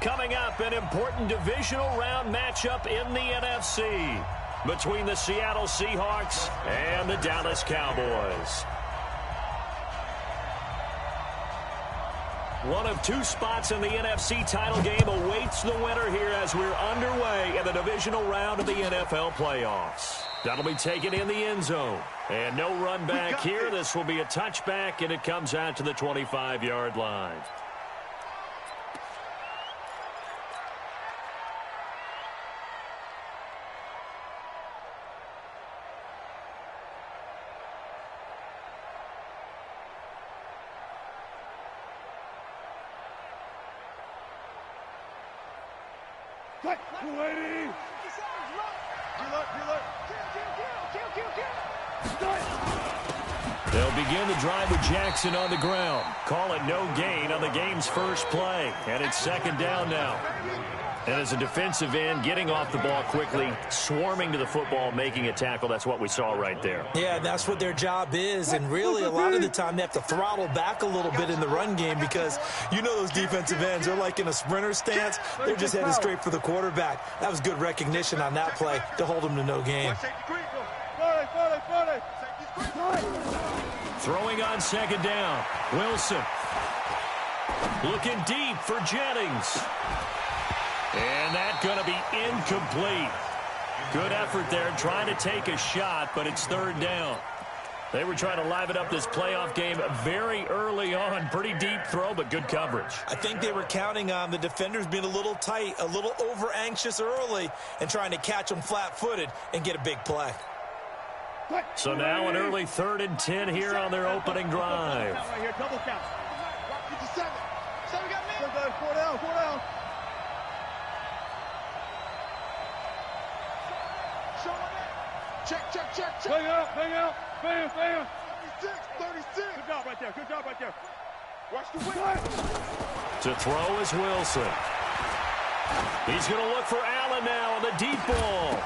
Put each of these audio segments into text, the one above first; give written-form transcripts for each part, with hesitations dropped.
Coming up, an important divisional round matchup in the NFC between the Seattle Seahawks and the Dallas Cowboys. One of two spots in the NFC title game awaits the winner here as we're underway in the divisional round of the NFL playoffs. That'll be taken in the end zone. And no run back here. This will be a touchback, and it comes out to the 25-yard line. They'll begin the drive with Jackson on the ground. Call it no gain on the game's first play. And it's second down now. And as a defensive end, getting off the ball quickly, swarming to the football, making a tackle, that's what we saw right there. Yeah, that's what their job is. And really, a lot of the time, they have to throttle back a little bit in the run game because you know those defensive ends, they're like in a sprinter stance. They're just headed straight for the quarterback. That was good recognition on that play to hold them to no gain. Throwing on second down. Wilson. Looking deep for Jennings. And that's going to be incomplete. Good effort there trying to take a shot, but it's third down. They were trying to liven up this playoff game very early on. Pretty deep throw, but good coverage. I think they were counting on the defenders being a little tight, a little over-anxious early, and trying to catch them flat-footed and get a big play. So now an early 3rd and 10 here on their opening drive. Double count. Get to 7. 7 got me. 4 down, 4 down. Check. Hang out. Bam. 36. Good job right there. Watch the win. To throw is Wilson. He's going to look for Allen now on the deep ball.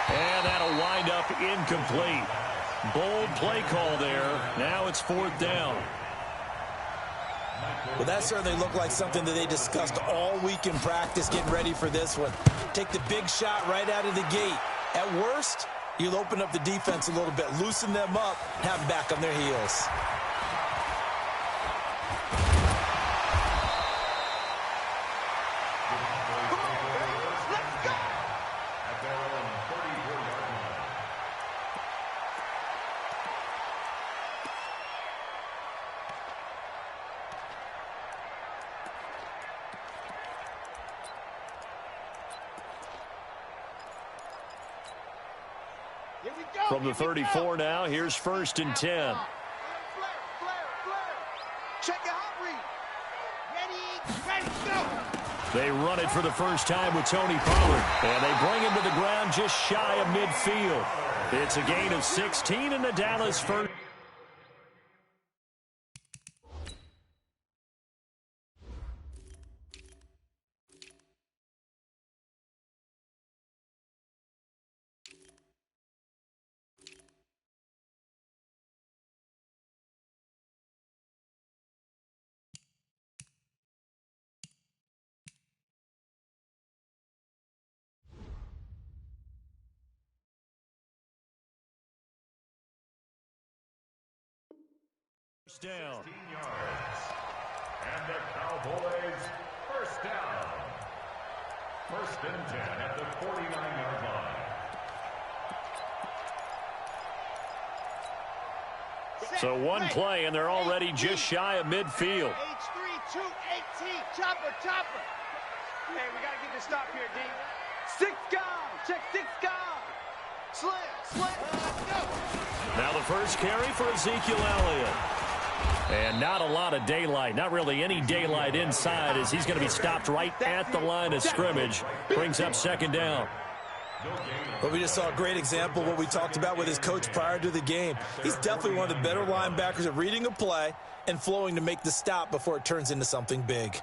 And that'll wind up incomplete. Bold play call there. Now it's 4th down. Well, that certainly looked like something that they discussed all week in practice getting ready for this one. Take the big shot right out of the gate. At worst, you'll open up the defense a little bit, loosen them up, have them back on their heels. From the 34 now, here's 1st and 10. Check it out, ready, go. They run it for the first time with Tony Pollard. And they bring him to the ground just shy of midfield. It's a gain of 16 in the Dallas first. Down. 16 yards. And the Cowboys first down. 1st and 10 at the 49-yard line. So one play, and they're already just shy of midfield. H3, 218, chopper. Hey, we got to get this stop here, D. 6 guys, check 6 guys. Slam, let's go. Now the first carry for Ezekiel Elliott. And not a lot of daylight, not really any daylight inside as he's going to be stopped right at the line of scrimmage. Brings up second down. But we just saw a great example of what we talked about with his coach prior to the game. He's definitely one of the better linebackers at reading a play and flowing to make the stop before it turns into something big.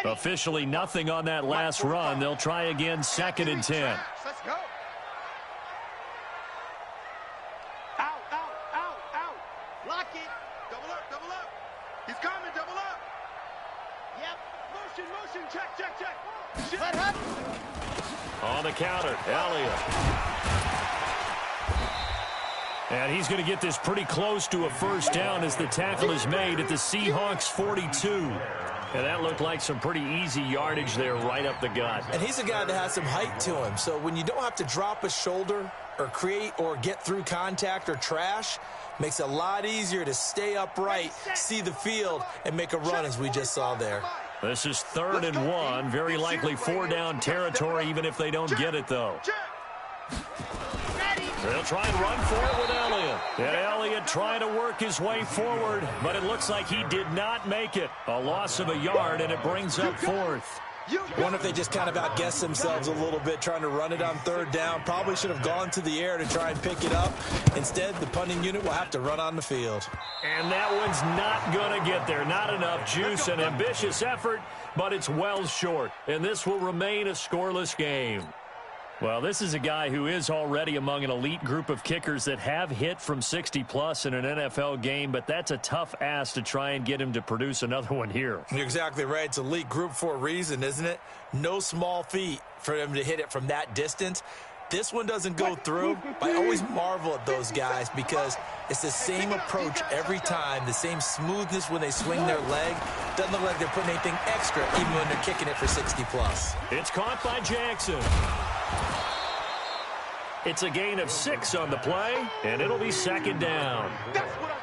Officially nothing on that last run. They'll try again, 2nd and 10. Let's go. Out. Lock it. Double up. He's coming, double up. Motion, check, check, check. Let happen. On the counter, Elliott. And he's going to get this pretty close to a first down as the tackle is made at the Seahawks 42. And that looked like some pretty easy yardage there right up the gut. And he's a guy that has some height to him. So when you don't have to drop a shoulder or create or get through contact or trash, makes it a lot easier to stay upright, see the field, and make a run as we just saw there. This is 3rd and 1. Very likely 4-down territory even if they don't get it, though. They'll try and run for it with Elliott. And Elliott trying to work his way forward, but it looks like he did not make it. A loss of a yard, and it brings up 4th. Wonder if they just kind of outguessed themselves a little bit trying to run it on 3rd down. Probably should have gone to the air to try and pick it up. Instead, the punting unit will have to run on the field. And that one's not going to get there. Not enough juice. An ambitious effort, but it's well short. And this will remain a scoreless game. Well, this is a guy who is already among an elite group of kickers that have hit from 60-plus in an NFL game, but that's a tough ask to try and get him to produce another one here. You're exactly right. It's elite group for a reason, isn't it? No small feat for him to hit it from that distance. This one doesn't go through. I always marvel at those guys because it's the same approach every time, the same smoothness when they swing their leg. Doesn't look like they're putting anything extra even when they're kicking it for 60-plus. It's caught by Jackson. It's a gain of 6 on the play, and it'll be 2nd down.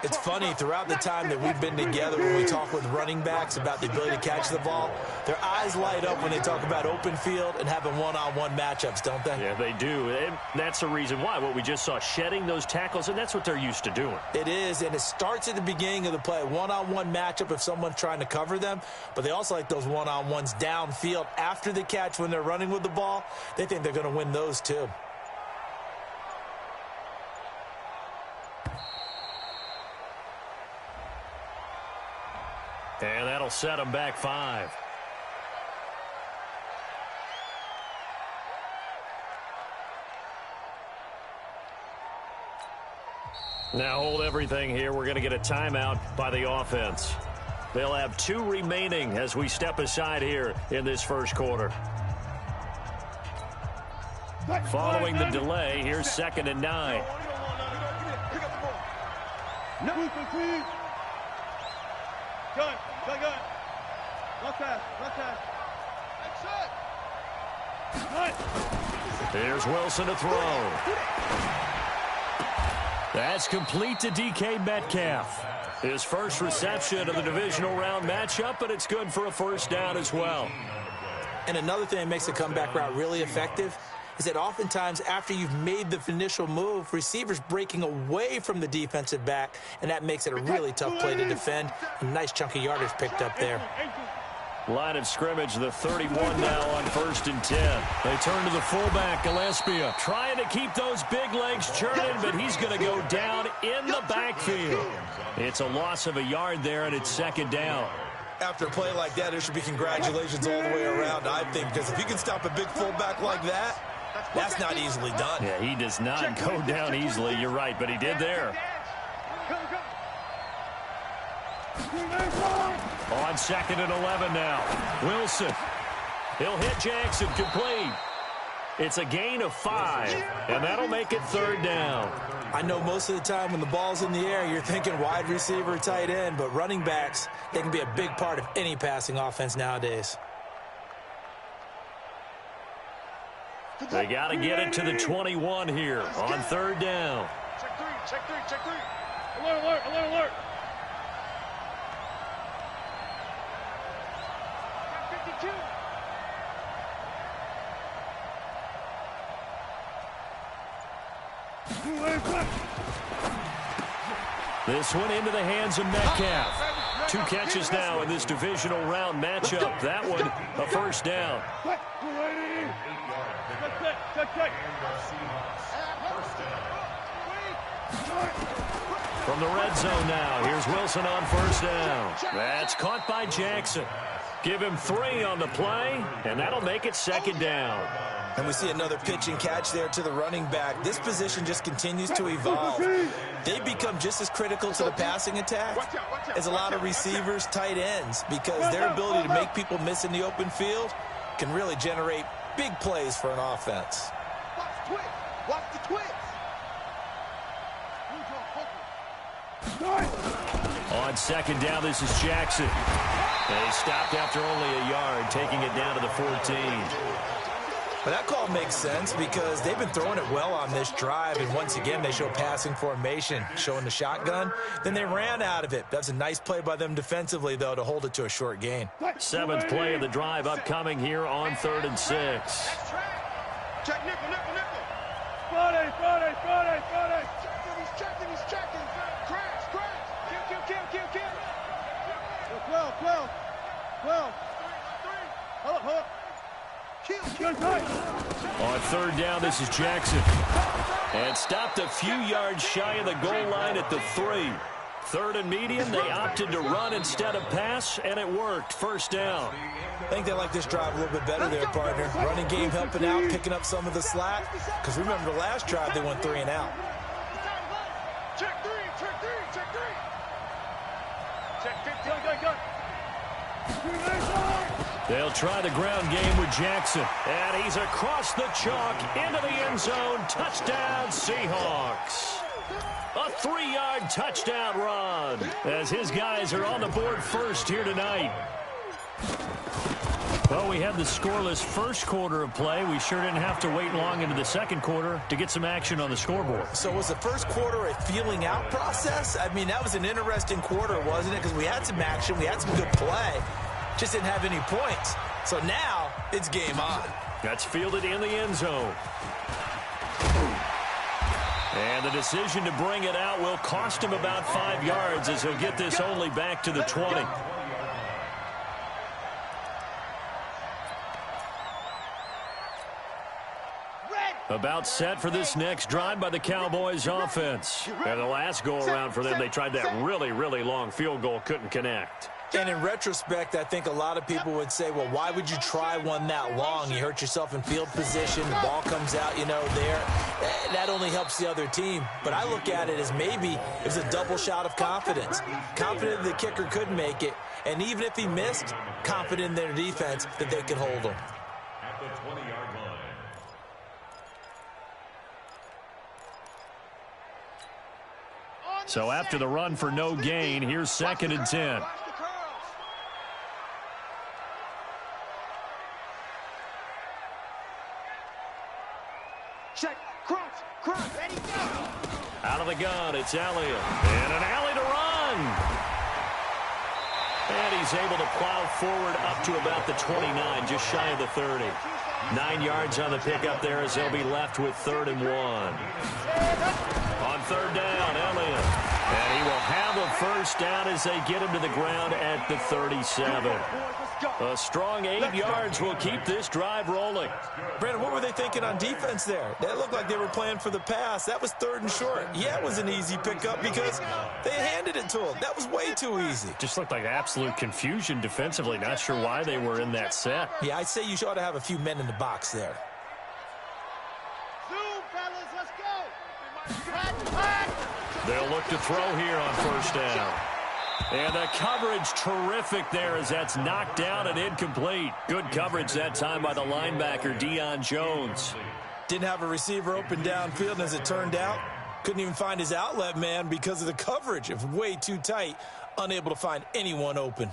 It's funny, throughout the time that we've been together when we talk with running backs about the ability to catch the ball, their eyes light up when they talk about open field and having one-on-one matchups, don't they? Yeah, they do. And that's the reason why. What we just saw, shedding those tackles, and that's what they're used to doing. It is, and it starts at the beginning of the play. One-on-one matchup if someone's trying to cover them, but they also like those one-on-ones downfield after the catch when they're running with the ball. They think they're going to win those too. And that'll set them back 5. Now hold everything here. We're going to get a timeout by the offense. They'll have 2 remaining as we step aside here in this first quarter. Following the delay, here's 2nd and 9. Gun. Left pass. Here's Wilson to throw. That's complete to DK Metcalf. His first reception of the divisional round matchup, but it's good for a first down as well. And another thing that makes the comeback route really effective is that oftentimes after you've made the initial move, receivers breaking away from the defensive back, and that makes it a really tough play to defend. A nice chunk of yardage picked up there. Line of scrimmage, the 31 now on 1st and 10. They turn to the fullback, Gillespie, trying to keep those big legs churning, but he's going to go down in the backfield. It's a loss of a yard there, and it's 2nd down. After a play like that, there should be congratulations all the way around, I think, because if you can stop a big fullback like that, that's not easily done. Yeah, he does not go down easily. You're right, but he did there. On 2nd and 11 now. Wilson. He'll hit Jackson, complete. It's a gain of 5, and that'll make it 3rd down. I know most of the time when the ball's in the air, you're thinking wide receiver, tight end, but running backs, they can be a big part of any passing offense nowadays. They got to get it to the 21 here on 3rd down. Check three. Alert. 52. This one into the hands of Metcalf. 2 catches now in this divisional round matchup. That one, a first down. From the red zone now, here's Wilson on 1st down. That's caught by Jackson. Give him 3 on the play, and that'll make it 2nd down. And we see another pitch and catch there to the running back. This position just continues to evolve. They become just as critical to the passing attack as a lot of receivers, tight ends, because their ability to make people miss in the open field can really generate big plays for an offense. Watch the twist. On second down, this is Jackson. They stopped after only a yard, taking it down to the 14. But that call makes sense because they've been throwing it well on this drive, and once again, they show passing formation, showing the shotgun. Then they ran out of it. That's a nice play by them defensively, though, to hold it to a short gain. 7th play of the drive upcoming here on 3rd and 6. Check nickel. Friday. He's checking. Crash. Kill. 12. Hold up. On 3rd down, this is Jackson. And stopped a few yards shy of the goal line at the 3. 3rd and medium, they opted to run instead of pass, and it worked. 1st down. I think they like this drive a little bit better there, partner. Running game helping out, picking up some of the slack. Because remember the last drive, they went 3 and out. Check 3. Check 15. Go. They'll try the ground game with Jackson. And he's across the chalk into the end zone. Touchdown, Seahawks. A 3-yard touchdown run as his guys are on the board first here tonight. Well, we had the scoreless first quarter of play. We sure didn't have to wait long into the second quarter to get some action on the scoreboard. So was the first quarter a feeling out process? I mean, that was an interesting quarter, wasn't it? Because we had some action, we had some good play. Just didn't have any points. So now it's game on. That's fielded in the end zone. And the decision to bring it out will cost him about 5 yards as he'll get this only back to the 20. About set for this next drive by the Cowboys offense. And the last go-around for them, they tried that really long field goal, couldn't connect. And in retrospect, I think a lot of people would say, well, why would you try one that long? You hurt yourself in field position. The ball comes out, there. That only helps the other team. But I look at it as maybe it was a double shot of confidence. Confident the kicker could make it. And even if he missed, confident in their defense that they could hold him. At the 20-yard line. So after the run for no gain, here's 2nd and 10. Check, cross, ready, go. Out of the gun, it's Elliott. And an alley to run. And he's able to plow forward up to about the 29, just shy of the 30. 9 yards on the pickup there as they'll be left with 3rd and 1. On 3rd down, Elliott. And he will have a first down as they get him to the ground at the 37. A strong 8 yards will keep this drive rolling. Brandon, what were they thinking on defense there? That looked like they were playing for the pass. That was 3rd and short. Yeah, it was an easy pickup because they handed it to him. That was way too easy. Just looked like absolute confusion defensively. Not sure why they were in that set. Yeah, I'd say you ought to have a few men in the box there. Zoom, fellas, let's go. They'll look to throw here on 1st down. And the coverage terrific there as that's knocked down and incomplete. Good coverage that time by the linebacker, Deion Jones. Didn't have a receiver open downfield, and as it turned out, couldn't even find his outlet man because of the coverage. It was way too tight, unable to find anyone open.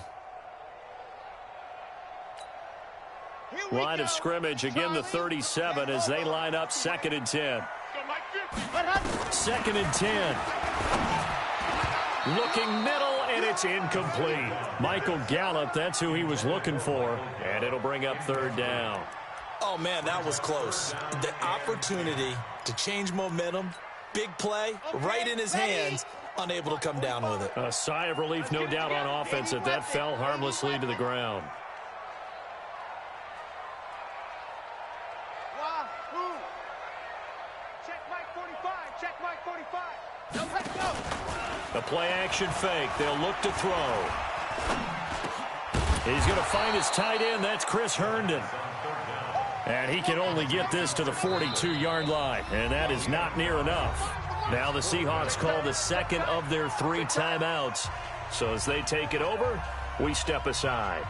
Line of scrimmage, again the 37 as they line up 2nd and 10. 2nd and 10. Looking middle, and it's incomplete. Michael Gallup, that's who he was looking for, and it'll bring up 3rd down. Oh, man, that was close. The opportunity to change momentum, big play, right in his hands, unable to come down with it. A sigh of relief, no doubt, on offense that that fell harmlessly to the ground. A play-action fake. They'll look to throw. He's going to find his tight end. That's Chris Herndon. And he can only get this to the 42-yard line, and that is not near enough. Now the Seahawks call the second of their 3 timeouts. So as they take it over, we step aside.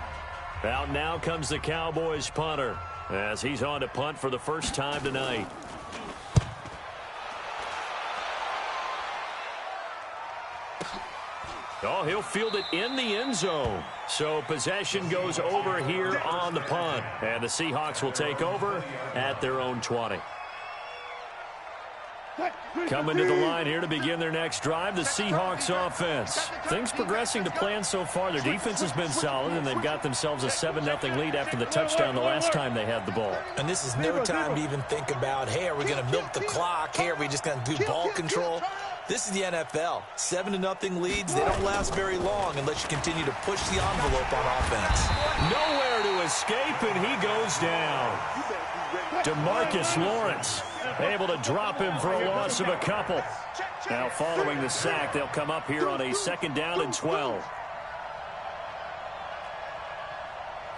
Out now comes the Cowboys punter as he's on to punt for the first time tonight. Oh, he'll field it in the end zone. So possession goes over here on the punt. And the Seahawks will take over at their own 20. Coming to the line here to begin their next drive, the Seahawks offense. Things progressing to plan so far. Their defense has been solid, and they've got themselves a 7-0 lead after the touchdown the last time they had the ball. And this is no time to even think about, hey, are we going to milk the clock? Hey, are we just going to do ball control? This is the NFL. 7-0 leads, they don't last very long unless you continue to push the envelope on offense. Nowhere to escape, and he goes down. DeMarcus Lawrence able to drop him for a loss of a couple. Now following the sack, they'll come up here on a 2nd down and 12.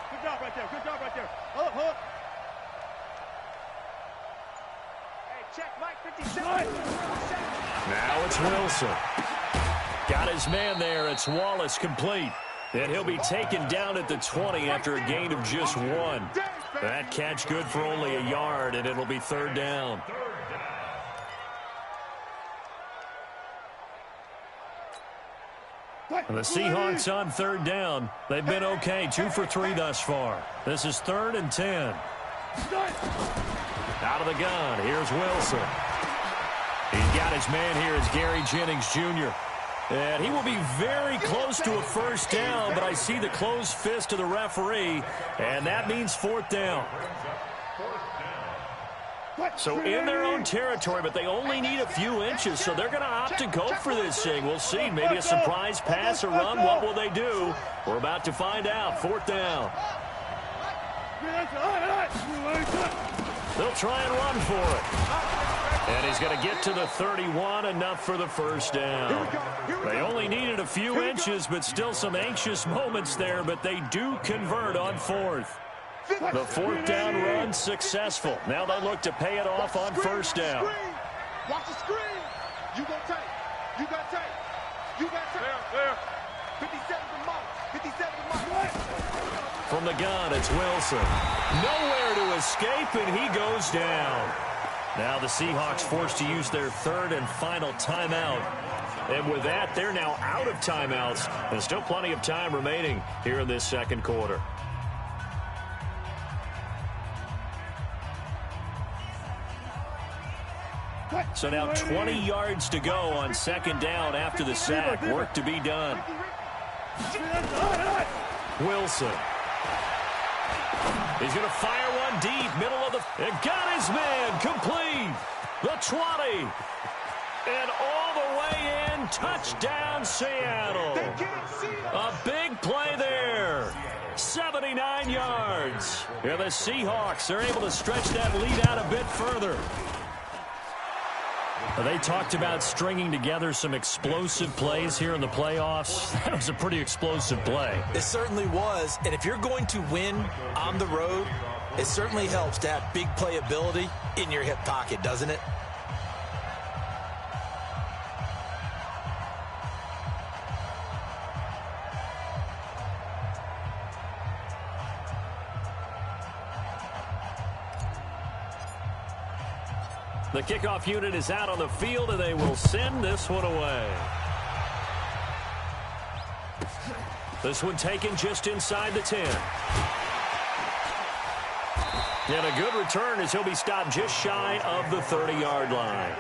Good job right there. Good job right there. Hook. Hey, check Mike 57. Now it's Wilson. Got his man there. It's Wallace complete. And he'll be taken down at the 20 after a gain of just 1. That catch good for only a yard, and it'll be 3rd down. And the Seahawks on 3rd down. They've been okay, 2 for 3 thus far. This is 3rd and 10. Out of the gun, here's Wilson. He's got his man here as Gary Jennings Jr. And he will be very close to a 1st down, but I see the closed fist of the referee, and that means 4th down. So in their own territory, but they only need a few inches, so they're going to opt to go for this thing. We'll see. Maybe a surprise pass or run. What will they do? We're about to find out. 4th down. They'll try and run for it. And he's going to get to the 31, enough for the 1st down. They only needed a few inches, but still some anxious moments there, but they do convert on 4th. The 4th down run successful. Now they look to pay it off on 1st down. Watch the screen. You go tight. You got tight. You got tight. There. 57 to Mike. 57 to Mike. From the gun, it's Wilson. Nowhere to escape, and he goes down. Now the Seahawks forced to use their 3rd and final timeout. And with that, they're now out of timeouts. There's still plenty of time remaining here in this 2nd quarter. So now 20 yards to go on 2nd down after the sack. Work to be done. Wilson. He's going to fire one deep, middle of the... And got his man complete. The 20. And all the way in. Touchdown, Seattle. A big play there. 79 yards. And the Seahawks are able to stretch that lead out a bit further. They talked about stringing together some explosive plays here in the playoffs. That was a pretty explosive play. It certainly was. And if you're going to win on the road, it certainly helps to have big playability in your hip pocket, doesn't it? The kickoff unit is out on the field, and they will send this one away. This one taken just inside the 10. And a good return as he'll be stopped just shy of the 30-yard line.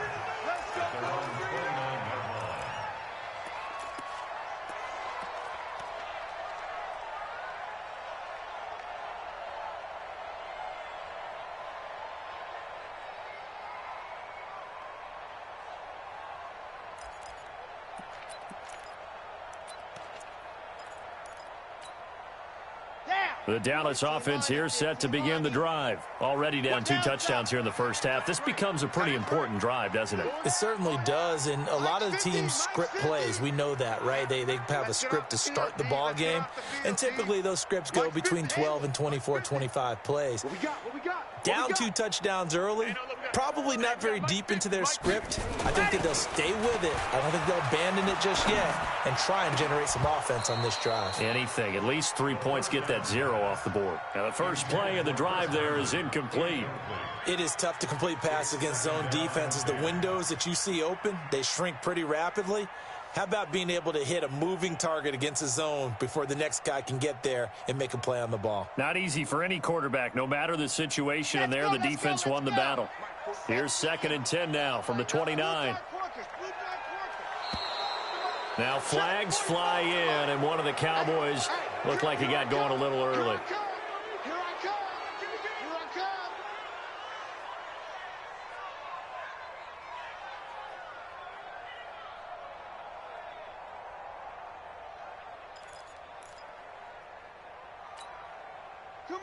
Yeah. The Dallas offense here set to begin the drive. Already down 2 touchdowns here in the first half. This becomes a pretty important drive, doesn't it? It certainly does, and a lot of the teams script plays. We know that, right? They have a script to start the ball game, and typically those scripts go between 12 and 24, 25 plays. Down 2 touchdowns early, probably not very deep into their script. I think that they'll stay with it. I don't think they'll abandon it just yet and try and generate some offense on this drive. Anything. At least 3 points, get that 0 off the board. Now the first play of the drive there is incomplete. It is tough to complete passes against zone defenses. The windows that you see open, they shrink pretty rapidly. How about being able to hit a moving target against a zone before the next guy can get there and make a play on the ball? Not easy for any quarterback, no matter the situation, and there the defense won the battle. Here's 2nd and 10 now from the 29. Now flags fly in, and one of the Cowboys looked like he got going a little early.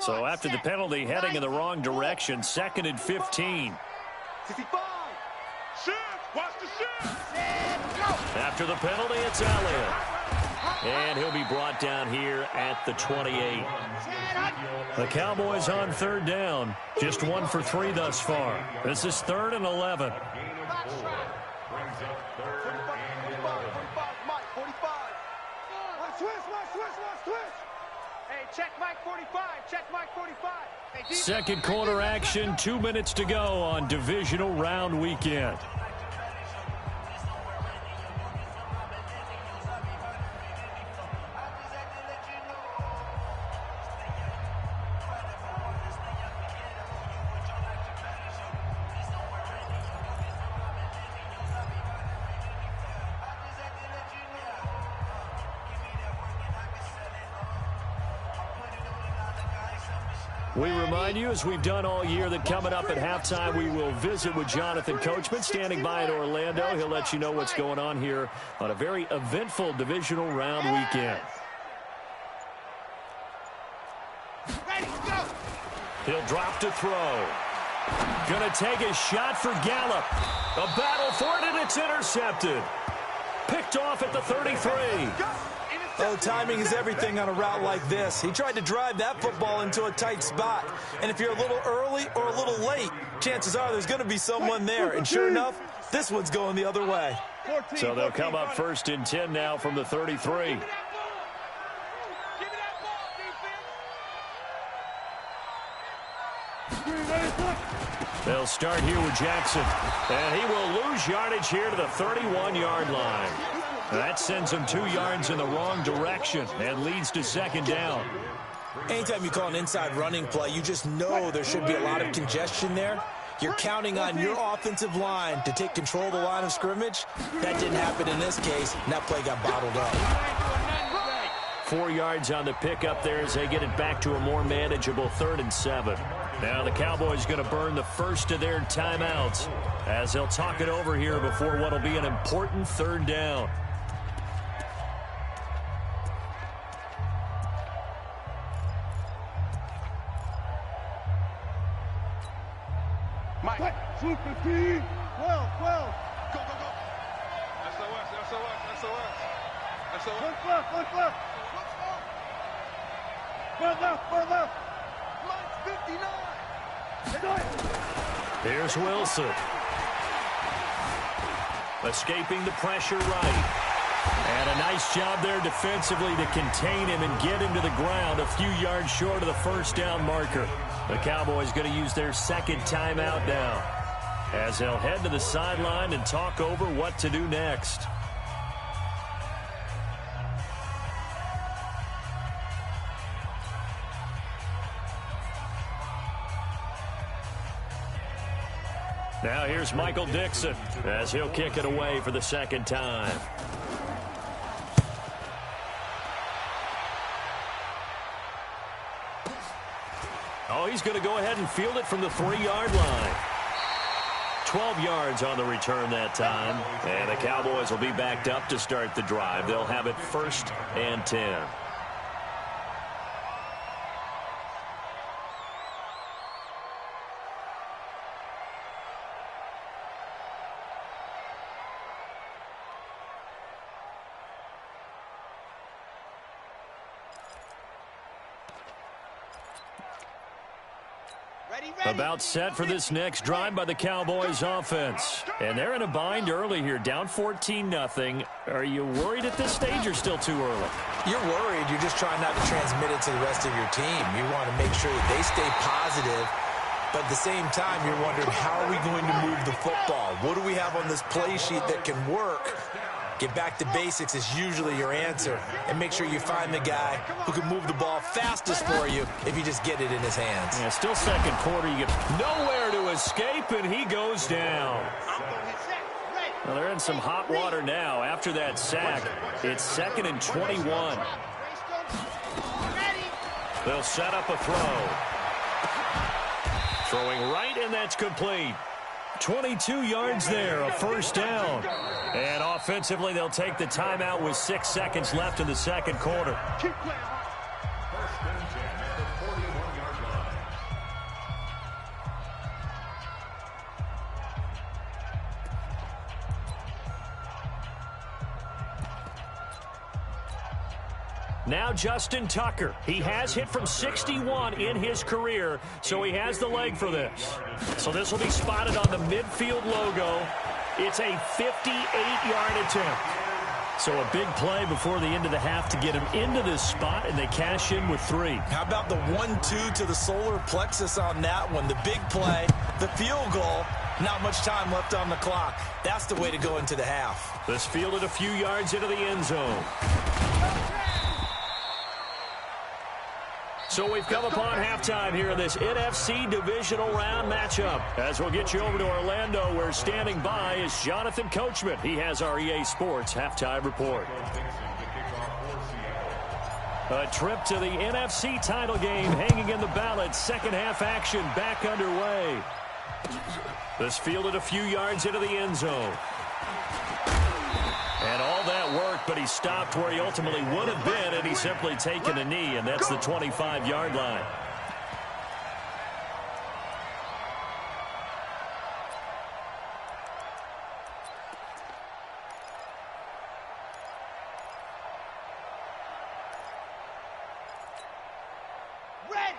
So after the penalty, heading in the wrong direction, 2nd and 15. After the penalty, it's Elliott. And he'll be brought down here at the 28. The Cowboys on 3rd down. Just 1 for 3 thus far. This is 3rd and 11. Check Mike 45. Check Mike 45. Second quarter action, 2 minutes to go on divisional round weekend. We remind you, as we've done all year, that coming up at halftime, we will visit with Jonathan Coachman, standing by in Orlando. He'll let you know what's going on here on a very eventful divisional round weekend. He'll drop to throw. Gonna take a shot for Gallup. A battle for it, and it's intercepted. Picked off at the 33. Oh, timing is everything on a route like this. He tried to drive that football into a tight spot. And if you're a little early or a little late, chances are there's going to be someone there. And sure enough, this one's going the other way. So they'll come up 1st and 10 now from the 33. They'll start here with Jackson. And he will lose yardage here to the 31-yard line. That sends him 2 yards in the wrong direction and leads to 2nd down. Anytime you call an inside running play, you just know there should be a lot of congestion there. You're counting on your offensive line to take control of the line of scrimmage. That didn't happen in this case, and that play got bottled up. 4 yards on the pickup there as they get it back to a more manageable 3rd and 7. Now the Cowboys going to burn the first of their timeouts as they'll talk it over here before what will be an important 3rd down. Mike. Swoop the team. 12. Go. SOS. Look left. Front left. Mike 59. Here's Wilson. Escaping the pressure right. And a nice job there defensively to contain him and get him to the ground a few yards short of the 1st down marker. The Cowboys going to use their 2nd timeout now as they'll head to the sideline and talk over what to do next. Now here's Michael Dixon as he'll kick it away for the 2nd time. Oh, he's going to go ahead and field it from the 3-yard line. 12 yards on the return that time. And the Cowboys will be backed up to start the drive. They'll have it 1st and 10. About set for this next drive by the Cowboys offense. And they're in a bind early here, down 14-0. Are you worried at this stage or still too early? You're worried. You're just trying not to transmit it to the rest of your team. You want to make sure that they stay positive. But at the same time, you're wondering, how are we going to move the football? What do we have on this play sheet that can work? Get back to basics is usually your answer. And make sure you find the guy who can move the ball fastest for you if you just get it in his hands. Yeah, still second quarter. You get nowhere to escape, and he goes down. Well, they're in some hot water now after that sack. It's 2nd and 21. They'll set up a throw. Throwing right, and that's complete. 22 yards there, a first down. And offensively, they'll take the timeout with 6 seconds left in the second quarter. First and 10 at the 41-yard line. Now Justin Tucker. He has hit from 61 in his career, so he has the leg for this. So this will be spotted on the midfield logo. It's a 58-yard attempt. So a big play before the end of the half to get him into this spot, and they cash in with 3. How about the 1-2 to the solar plexus on that one? The big play, the field goal, not much time left on the clock. That's the way to go into the half. This fielded a few yards into the end zone. So we've come upon halftime here in this NFC divisional round matchup. As we'll get you over to Orlando, where standing by is Jonathan Coachman. He has our EA Sports halftime report. A trip to the NFC title game hanging in the balance. Second half action back underway. This fielded a few yards into the end zone. And all that worked, but he stopped where he ultimately would have been, and he's simply taken a knee, and that's the 25-yard line.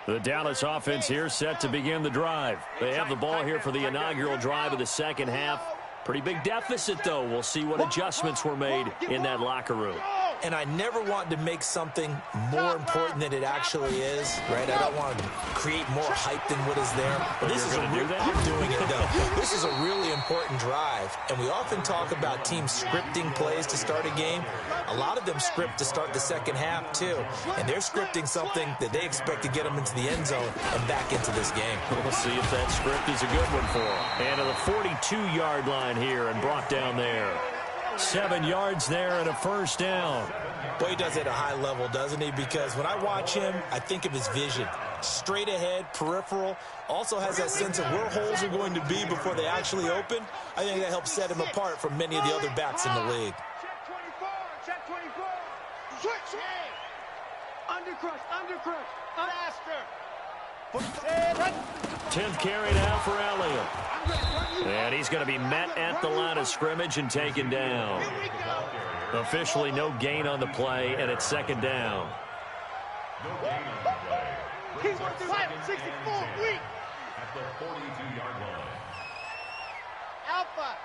The Dallas offense here set to begin the drive. They have the ball here for the inaugural drive of the second half. Pretty big deficit, though. We'll see what adjustments were made in that locker room. And I never want to make something more important than it actually is, right? I don't want to create more hype than what is there. But this is I'm doing it, though. This is a really important drive. And we often talk about teams scripting plays to start a game. A lot of them script to start the second half, too. And they're scripting something that they expect to get them into the end zone and back into this game. We'll see if that script is a good one for them. And to the 42-yard line here and brought down there. 7 yards there and a first down. Boy, he does it at a high level, doesn't he? Because when I watch him, I think of his vision. Straight ahead, peripheral. Also has that sense of where holes are going to be before they actually open. I think that helps set him apart from many of the other backs in the league. Check 24. Check 24. Switch. Undercrush. Undercrush. Faster. 10th carry now for Elliott. And he's going to be met at the line of scrimmage and taken down. Officially no gain on the play, and it's second down. No gain on the play. He's 64. Weak. At the 42-yard line. Alpha.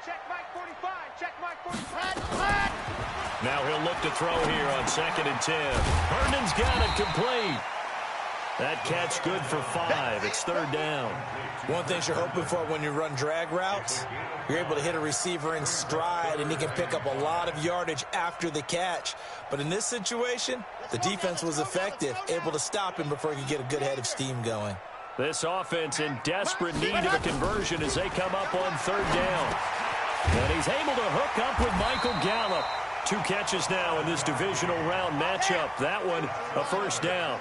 Check Mike 45. Check Mike 45. Now he'll look to throw here on 2nd and 10. Herndon's got it complete. That catch good for 5. It's third down. One thing you're hoping for when you run drag routes, you're able to hit a receiver in stride, and he can pick up a lot of yardage after the catch. But in this situation, the defense was effective, able to stop him before he could get a good head of steam going. This offense in desperate need of a conversion as they come up on third down. And he's able to hook up with Michael Gallup. 2 catches now in this divisional round matchup. That one, a first down.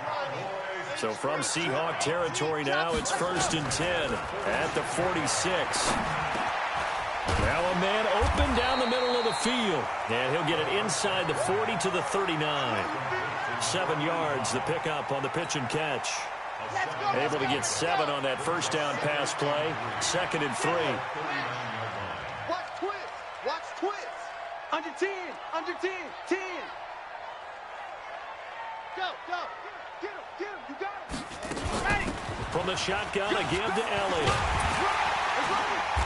So from Seahawk territory now, it's 1st and 10 at the 46. Now a man open down the middle of the field. And he'll get it inside the 40 to the 39. 7 yards, the pickup on the pitch and catch. Able to get 7 on that first down pass play. 2nd and 3. Watch twist. Watch twist. Under 10. Under 10. 10. Go. Go. Get him. Get him. You got him. Ready. the shotgun, a give to Elliott.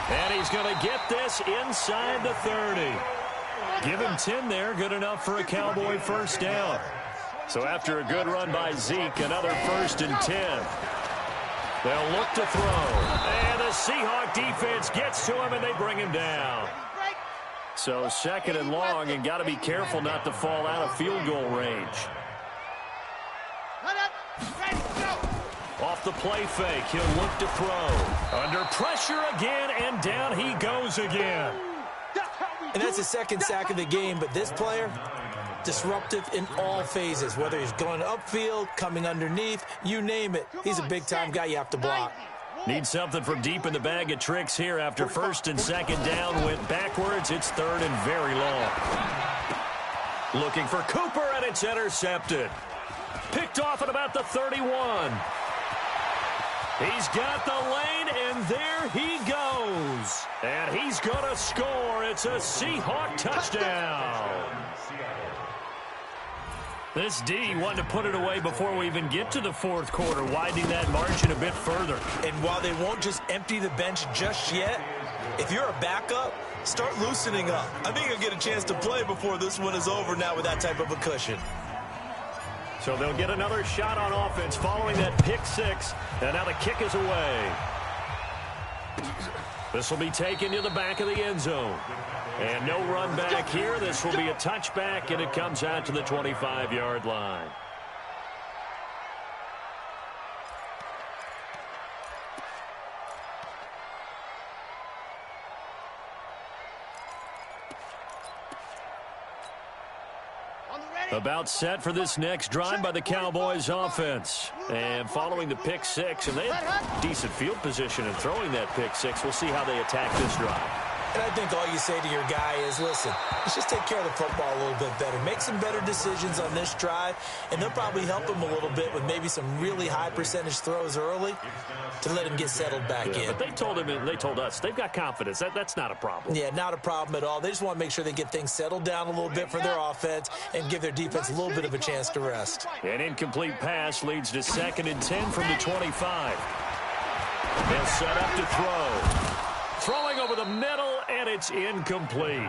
And he's going to get this inside the 30. Give him 10 there, good enough for a Cowboy first down. So after a good run by Zeke, another 1st and 10. They'll look to throw. And the Seahawk defense gets to him, and they bring him down. So 2nd and long, and got to be careful not to fall out of field goal range. Off the play fake, he'll look to throw. Under pressure again, and down he goes again. And that's the 2nd sack of the game, but this player, disruptive in all phases, whether he's going upfield, coming underneath, you name it. He's a big-time guy you have to block. Need something from deep in the bag of tricks here after 1st and 2nd down. Went backwards. It's 3rd and very long. Looking for Cooper, and it's intercepted. Picked off at about the 31. He's got the lane, and there he goes. And he's going to score. It's a Seahawk touchdown. This D wanted to put it away before we even get to the 4th quarter, widening that margin a bit further. And while they won't just empty the bench just yet, if you're a backup, start loosening up. I think you'll get a chance to play before this one is over now with that type of a cushion. So they'll get another shot on offense following that pick 6, and now the kick is away. This will be taken to the back of the end zone. And no run back here. This will be a touchback, and it comes out to the 25-yard line. About set for this next drive by the Cowboys offense. And following the pick 6, and they have decent field position in throwing that pick 6. We'll see how they attack this drive. And I think all you say to your guy is, listen, let's just take care of the football a little bit better. Make some better decisions on this drive, and they'll probably help him a little bit with maybe some really high percentage throws early to let him get settled back in. But they told him, and they told us, they've got confidence. That's not a problem. Yeah, not a problem at all. They just want to make sure they get things settled down a little bit for their offense and give their defense a little bit of a chance to rest. An incomplete pass leads to 2nd and 10 from the 25. They'll set up to throw. Throwing over the middle, and it's incomplete.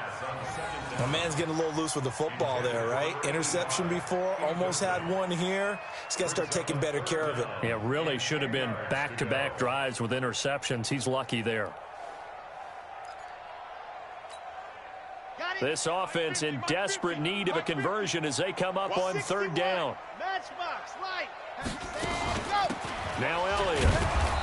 My man's getting a little loose with the football there, right? Interception before, almost had one here. He's got to start taking better care of it. Yeah, really should have been back-to-back drives with interceptions. He's lucky there. This offense in desperate need of a conversion as they come up on 3rd down. Now Elliott.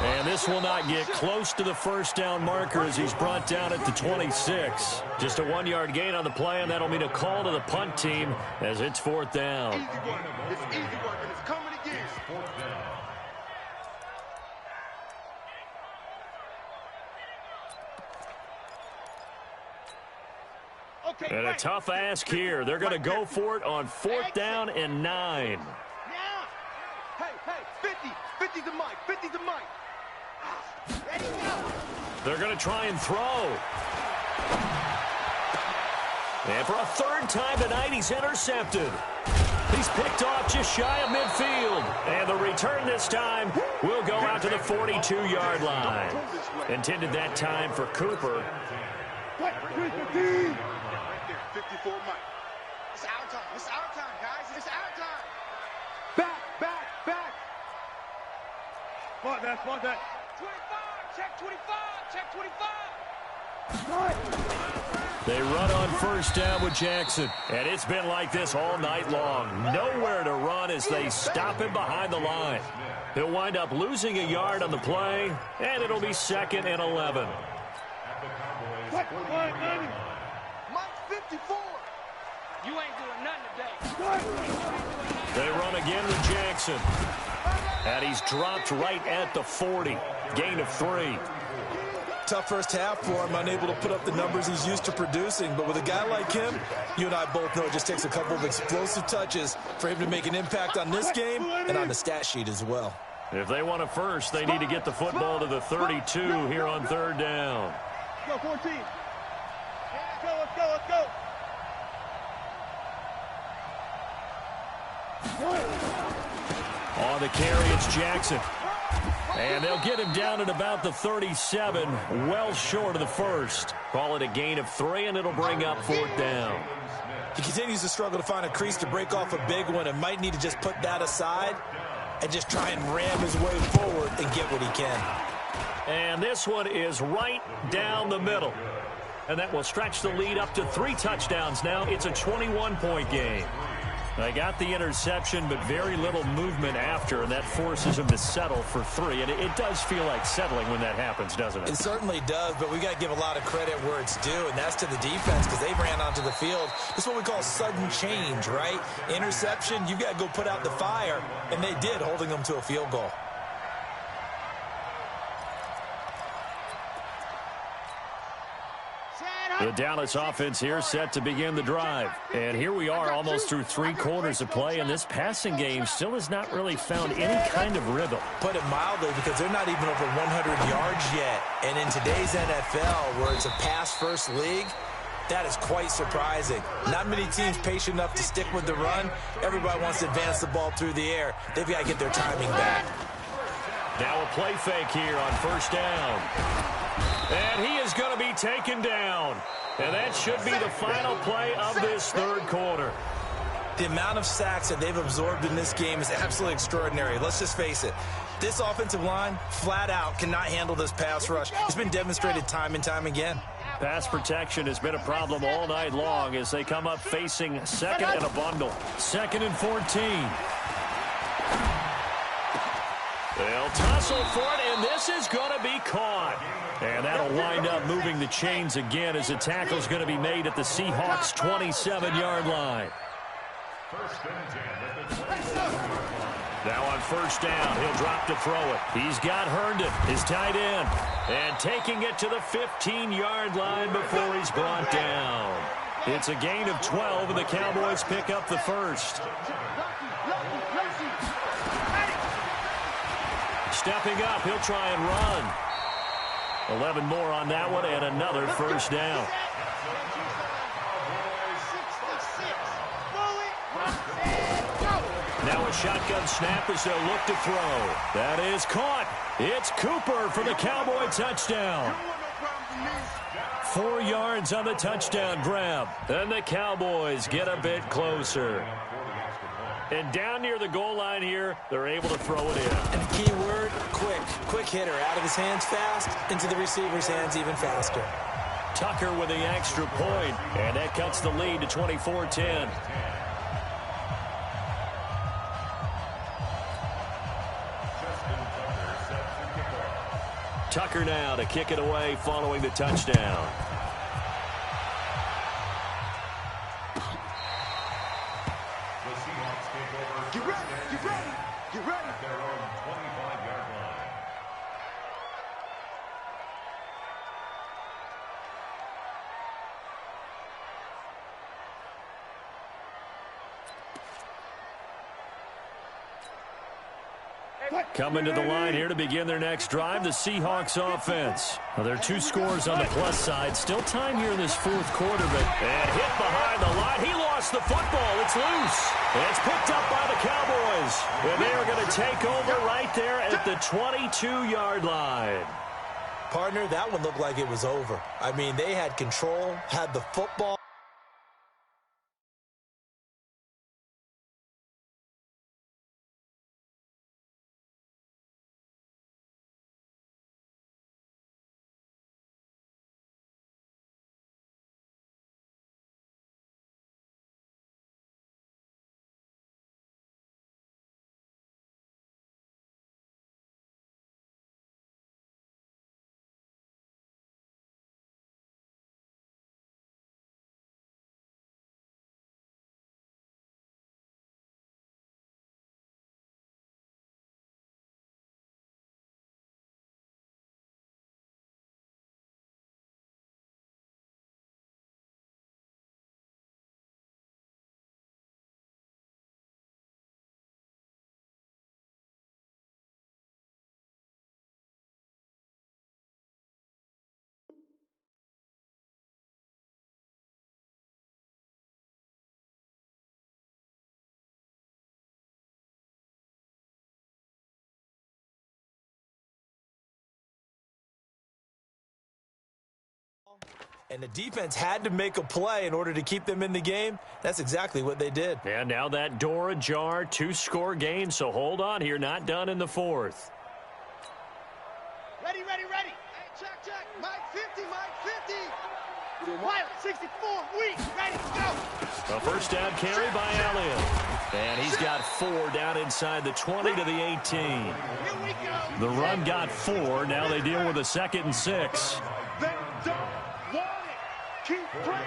And this will not get close to the 1st down marker as he's brought down at the 26. Just a 1-yard gain on the play, and that'll mean a call to the punt team as it's 4th down. Easy work. It's easy work, and it's coming again. 4th down. Okay, And a tough ask here. They're going to go for it on 4th down and 9. Now. Hey, 50 to Mike, 50 to Mike. Ready, go. They're going to try and throw. And for a 3rd time tonight, he's intercepted. He's picked off just shy of midfield. And the return this time will go out to the 42-yard line. Intended that time for Cooper. Right there, 54 Mike. It's our time. It's our time, guys. It's our time. Back. Spot that. 25, check 25, check 25. They run on 1st down with Jackson. And it's been like this all night long. Nowhere to run as they stop him behind the line. He'll wind up losing a yard on the play, and it'll be 2nd and 11. Mike 54. You ain't doing nothing today. They run again with Jackson. And he's dropped right at the 40. Gain of 3. Tough first half for him, unable to put up the numbers he's used to producing. But with a guy like him, you and I both know it just takes a couple of explosive touches for him to make an impact on this game and on the stat sheet as well. If they want a first, they need to get the football to the 32 here on 3rd down. Go, 14. Let's go. On the carry, it's Jackson. And they'll get him down at about the 37, well short of the first. Call it a gain of 3, and it'll bring up 4th down. He continues to struggle to find a crease to break off a big one and might need to just put that aside and just try and ram his way forward and get what he can. And this one is right down the middle. And that will stretch the lead up to 3 touchdowns now. It's a 21-point game. They got the interception, but very little movement after, and that forces them to settle for 3. And it does feel like settling when that happens, doesn't it? It certainly does, but we got to give a lot of credit where it's due, and that's to the defense because they ran onto the field. This is what we call sudden change, right? Interception, you've got to go put out the fire, and they did, holding them to a field goal. The Dallas offense here set to begin the drive. And here we are almost through 3 quarters of play, and this passing game still has not really found any kind of rhythm. Put it mildly, because they're not even over 100 yards yet. And in today's NFL, where it's a pass-first league, that is quite surprising. Not many teams patient enough to stick with the run. Everybody wants to advance the ball through the air. They've got to get their timing back. Now a play fake here on 1st down. And he is going to be taken down. And that should be the final play of this 3rd quarter. The amount of sacks that they've absorbed in this game is absolutely extraordinary. Let's just face it. This offensive line, flat out, cannot handle this pass rush. It's been demonstrated time and time again. Pass protection has been a problem all night long as they come up facing 2nd and a bundle. 2nd and 14. They'll tussle for it, and this is going to be caught. And that'll wind up moving the chains again as the tackle's going to be made at the Seahawks' 27-yard line. Now on 1st down, he'll drop to throw it. He's got Herndon, his tight end, and taking it to the 15-yard line before he's brought down. It's a gain of 12, and the Cowboys pick up the first. Stepping up, he'll try and run. 11 more on that one, and another 1st down. Now a shotgun snap as they'll look to throw. That is caught. It's Cooper for the Cowboy touchdown. 4 yards on the touchdown grab. And the Cowboys get a bit closer. And down near the goal line here, they're able to throw it in. And the key word, quick. Quick hitter. Out of his hands fast, into the receiver's hands even faster. Tucker with the extra point, and that cuts the lead to 24-10. Tucker now to kick it away following the touchdown. Get ready, get ready, get ready. At their own 25-yard line. Coming to the line here to begin their next drive, the Seahawks offense. Well, there are 2 scores on the plus side. Still time here in this 4th quarter, but and hit behind the line. He lost the football. It's loose. And it's picked up by the Cowboys. And they are going to take over right there at the 22-yard line. Partner, that one looked like it was over. I mean, they had control, had the football. And the defense had to make a play in order to keep them in the game. That's exactly what they did. And now that door ajar, 2-score game, so hold on here, not done in the fourth. Ready, ready, ready. Hey, check, check. Mike 50, Mike 50. Wild, 64, weak, ready, go. A first down carry by Elliott. And he's got 4 down inside the 20 to the 18. Here we go. The run got 4. Now they deal with a 2nd and 6. They don't want it. Keep playing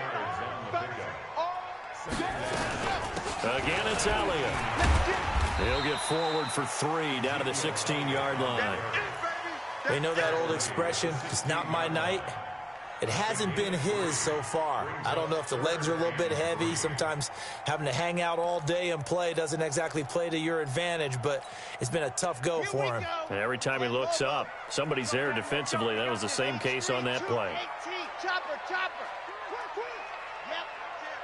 Again, it's Elliott. He'll get forward for 3 down to the 16-yard line. They know that old expression, it's not my night. It hasn't been his so far. I don't know if the legs are a little bit heavy. Sometimes having to hang out all day and play doesn't exactly play to your advantage, but it's been a tough go for him. Every time he looks up, somebody's there defensively. That was the same case on that play. 18, chopper, chopper. Yep.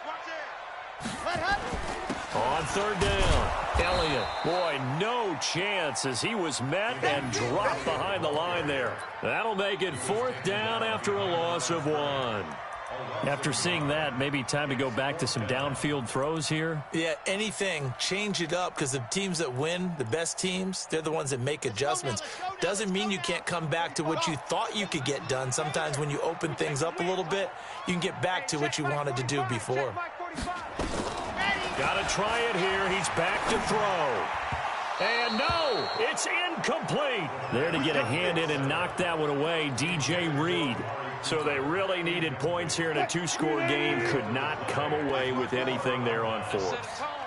Watch it. Let happen. On 3rd down, Elliott. Boy, no chance as he was met and dropped behind the line there. That'll make it 4th down after a loss of 1. After seeing that, maybe time to go back to some downfield throws here. Yeah, anything, change it up, because the teams that win, the best teams, they're the ones that make adjustments. Doesn't mean you can't come back to what you thought you could get done. Sometimes when you open things up a little bit, you can get back to what you wanted to do before. Got to try it here. He's back to throw. And no, it's incomplete. There to get a hand in and knock that one away, DJ Reed. So they really needed points here in a 2-score game. Could not come away with anything there on 4th.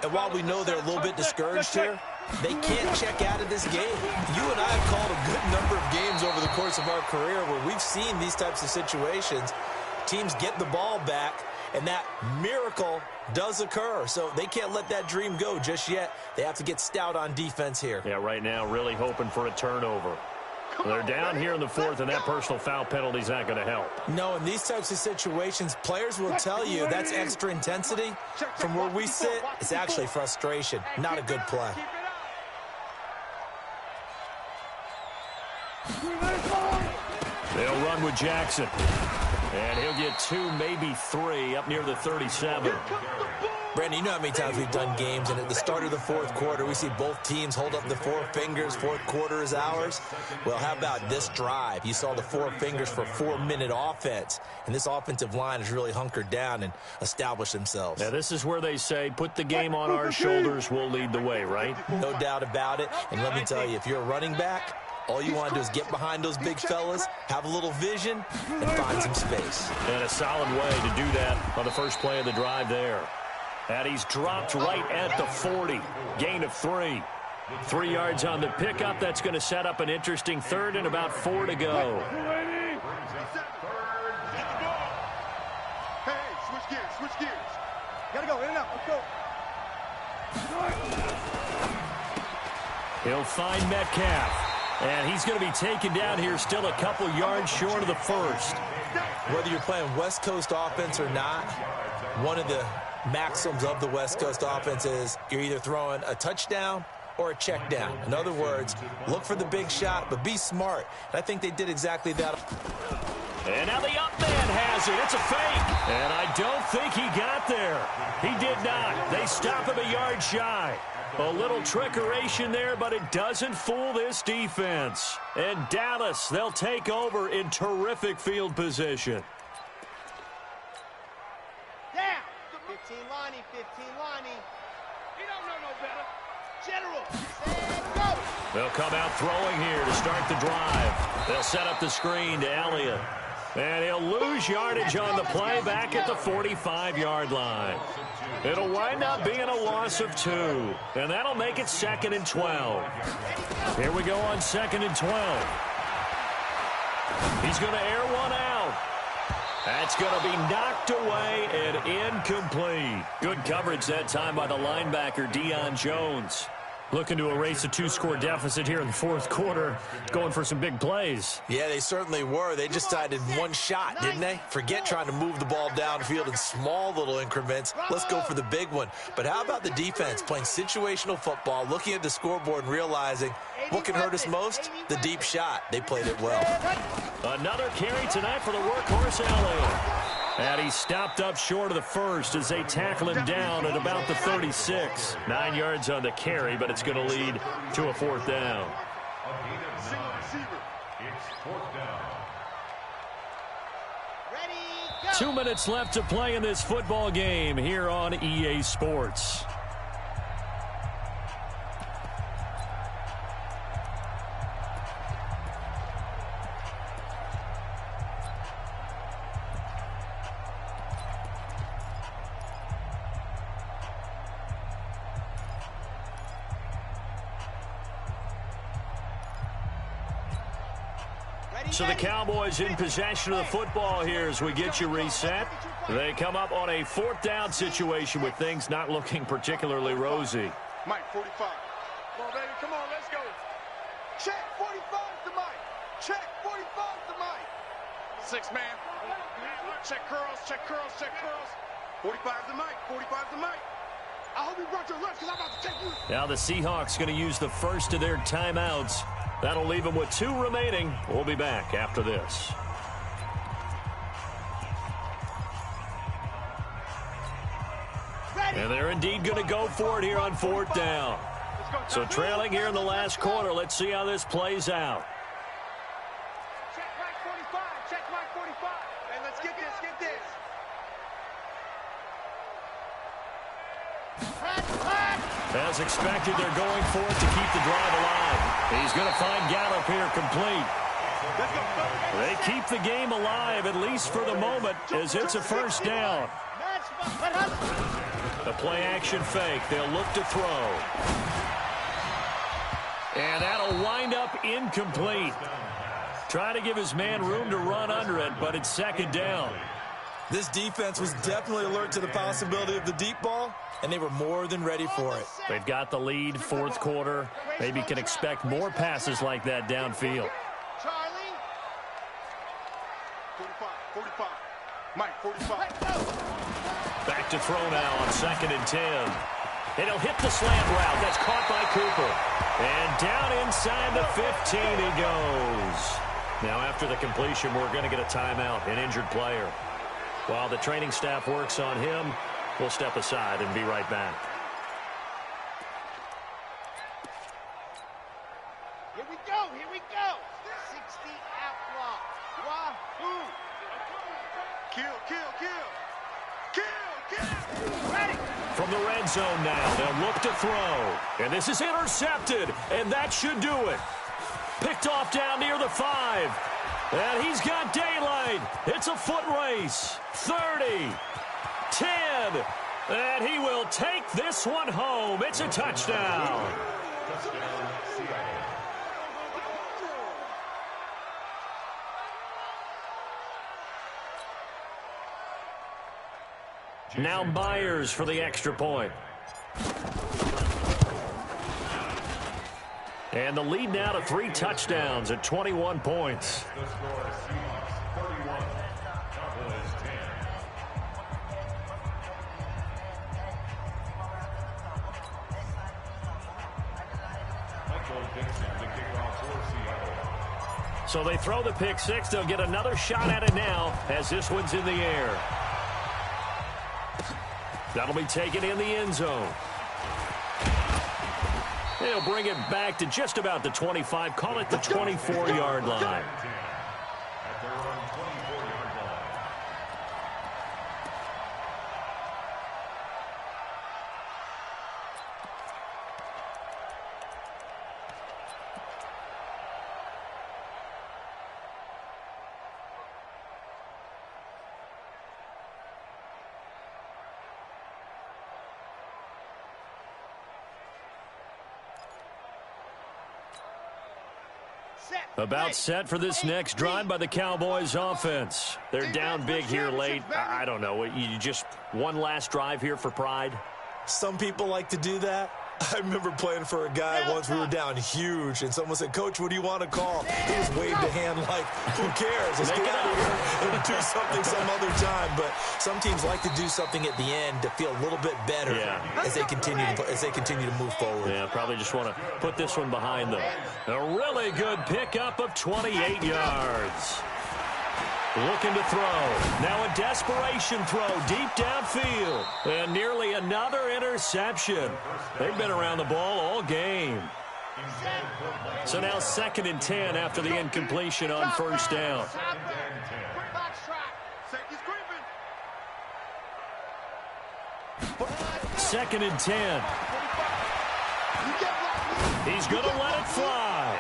And while we know they're a little bit discouraged here, they can't check out of this game. You and I have called a good number of games over the course of our career where we've seen these types of situations. Teams get the ball back, and that miracle does occur. So they can't let that dream go just yet. They have to get stout on defense here. Yeah, right now really hoping for a turnover. They're down here in the 4th, and that personal foul penalty is not going to help. No, in these types of situations, players will tell you that's extra intensity. From where we sit, it's actually frustration, not a good play. They'll run with Jackson. And he'll get 2, maybe 3 up near the 37. Brandon, you know how many times we've done games, and at the start of the 4th quarter, we see both teams hold up the 4 fingers, 4th quarter is ours. Well, how about this drive? You saw the 4 fingers for 4-minute offense, and this offensive line has really hunkered down and established themselves. Now, this is where they say, put the game on our shoulders, we'll lead the way, right? No doubt about it, and let me tell you, if you're a running back, all you want to do is get behind those big fellas, have a little vision, and find some space. And a solid way to do that on the first play of the drive there. And he's dropped right at the 40. Gain of 3. 3 yards on the pickup. That's going to set up an interesting 3rd and about 4 to go. Hey, switch gears, switch gears. Gotta go, in and out, let's go. He'll find Metcalf. And he's going to be taken down here still a couple yards short of the 1st. Whether you're playing West Coast offense or not, one of the maxims of the West Coast offense is you're either throwing a touchdown or a check down. In other words, look for the big shot, but be smart. And I think they did exactly that. And now the up man has it. It's a fake. And I don't think he got there. He did not. They stop him a yard shy. A little trickeration there, but it doesn't fool this defense. And Dallas, they'll take over in terrific field position. Down. 15 Lonnie, 15 Lonnie. He don't know no better. General. Set, go. They'll come out throwing here to start the drive. They'll set up the screen to Elliott. And he'll lose yardage on the play back at the 45-yard line. It'll wind up being a loss of 2. And that'll make it 2nd and 12. Here we go on 2nd and 12. He's going to air one out. That's going to be knocked away and incomplete. Good coverage that time by the linebacker, Deion Jones. Looking to erase a 2-score deficit here in the 4th quarter, going for some big plays. Yeah, they certainly were. They just decided one shot, didn't they? Forget trying to move the ball downfield in small little increments. Let's go for the big one. But how about the defense playing situational football, looking at the scoreboard and realizing what can hurt us most? The deep shot. They played it well. Another carry tonight for the workhorse Elliott. And he stopped up short of the first as they tackle him down at about the 36. 9 yards on the carry, but it's going to lead to a 4th down. Single receiver. It's 4th down. 2 minutes left to play in this football game here on EA Sports. So the Cowboys in possession of the football here as we get you reset. They come up on a 4th down situation with things not looking particularly rosy. Mike, 45. Come on, baby. Come on, let's go. Check 45 to Mike. Check 45 to Mike. 6 man. Check curls, check curls, check curls. 45 to Mike. 45 to Mike. I hope you brought your lunch because I'm about to take you. Now the Seahawks going to use the first of their timeouts. That'll leave them with 2 remaining. We'll be back after this. And they're indeed going to go for it here on 4th down. So trailing here in the last quarter. Let's see how this plays out. Check Mike 45. Check Mike 45. Hey, let's get this. Get this. As expected, they're going for it to keep the drive alive. He's going to find Gallup here complete. They keep the game alive, at least for the moment, as it's a 1st down. The play-action fake. They'll look to throw. And that'll wind up incomplete. Trying to give his man room to run under it, but it's 2nd down. This defense was definitely alert to the possibility of the deep ball, and they were more than ready for it. They've got the lead, 4th quarter. Maybe can expect more passes like that downfield. Charlie. 45. 45. Mike, 45. Back to throw now on 2nd and 10. And he'll hit the slant route. That's caught by Cooper. And down inside the 15 he goes. Now after the completion, we're going to get a timeout, an injured player. While the training staff works on him, we'll step aside and be right back. Here we go. Here we go. 60 outlaw. Wahoo. Kill, kill, kill. Kill, kill. Ready. From the red zone now, they'll look to throw. And this is intercepted, and that should do it. Picked off down near the 5. And he's got daylight. It's a foot race. 30, 10, and he will take this one home. It's a touchdown. Now Myers for the extra point. And the lead now to 3 touchdowns at 21 points. The score is Seahawks 31, Cowboys 10. Michael Dixon to kick off for Seattle. So they throw the pick 6. They'll get another shot at it now as this one's in the air. That'll be taken in the end zone. They'll bring it back to just about the 25. Call it the 24-yard line. At their own 24-yard line. About set for this next drive by the Cowboys offense. They're down big here late. I don't know. You just one last drive here for pride? Some people like to do that. I remember playing for a guy once. We were down huge, and someone said, "Coach, what do you want to call?" He just waved a hand like, "Who cares? Let's get out of here and do something some other time." But some teams like to do something at the end to feel a little bit better as they continue to move forward. Yeah, probably just want to put this one behind them. A really good pickup of 28 yards. Looking to throw. Now a desperation throw deep downfield. And nearly another interception. They've been around the ball all game. So now 2nd and 10 after the incompletion on first down. 2nd and 10. He's going to let it fly.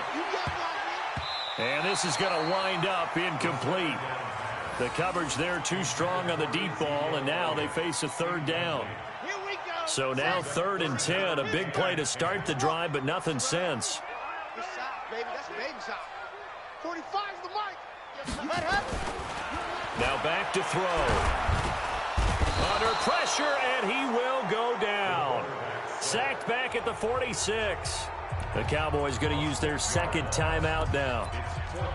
And this is going to wind up incomplete. The coverage there too strong on the deep ball, and now they face a 3rd down. So now 3rd and 10, a big play to start the drive, but nothing since. Now back to throw. Under pressure, and he will go down. Sacked back at the 46. The Cowboys going to use their 2nd timeout now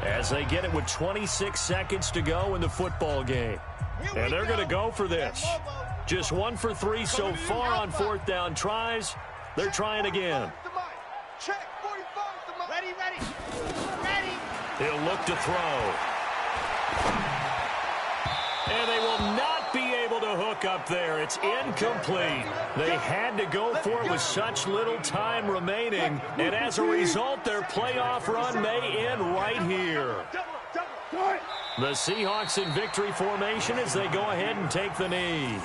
as they get it with 26 seconds to go in the football game. And they're going to go for this. Just 1 for 3 so far on 4th down tries. They're trying again. He'll look to throw. And they will not be able to hook up there. It's incomplete. They had to go for it with such little time remaining. And as a result, their playoff run may end right here. The Seahawks in victory formation as they go ahead and take the knee.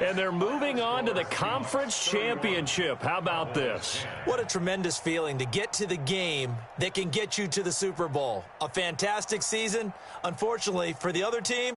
And they're moving on to the conference championship. How about this? What a tremendous feeling to get to the game that can get you to the Super Bowl. A fantastic season. Unfortunately, for the other team,